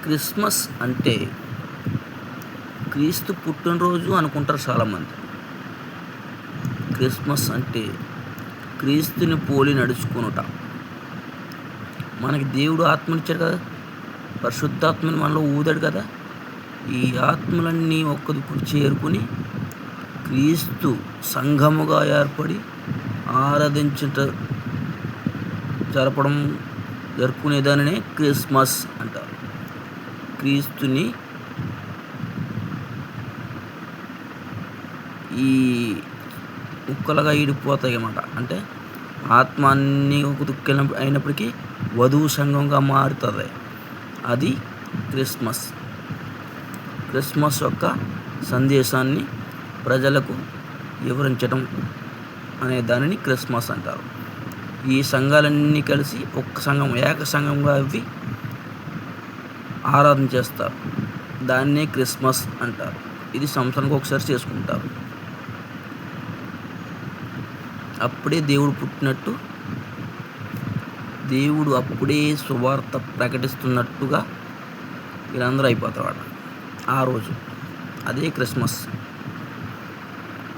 Christmas అంటే క్రీస్తు పుట్టినరోజు అనుకుంటారు చాలామంది. క్రిస్మస్ అంటే క్రీస్తుని పోలి నడుచుకొనుట. మనకి దేవుడు ఆత్మనిచ్చాడు కదా, పరిశుద్ధాత్మని మనలో ఊదాడు కదా. ఈ ఆత్మలన్నీ ఒక్క దిక్కుకు చేరుకుని క్రీస్తు సంఘముగా ఏర్పడి జరుపుకునేదానినే క్రిస్మస్ అంటారు. క్రీస్తుని ఈ ముక్కలుగా ఈడిపోతాయి అన్నమాట. అంటే ఆత్మ అన్నీ ఒక దిక్కు అయినప్పటికీ వధువు సంఘంగా మారుతుంది. అది క్రిస్మస్. క్రిస్మస్ యొక్క సందేశాన్ని ప్రజలకు వివరించడం అనే దానిని క్రిస్మస్ అంటారు. ఈ సంఘాలన్నీ కలిసి ఒక్క సంఘం, ఏక సంఘంగా అవి ఆరాధన చేస్తారు. దాన్నే క్రిస్మస్ అంటారు. ఇది సంవత్సరానికి ఒకసారి చేసుకుంటారు. అప్పుడే దేవుడు పుట్టినట్టు, దేవుడు అప్పుడే సువార్త ప్రకటిస్తున్నట్టుగా వీళ్ళందరూ అయిపోతారు ఆ రోజు. అదే క్రిస్మస్.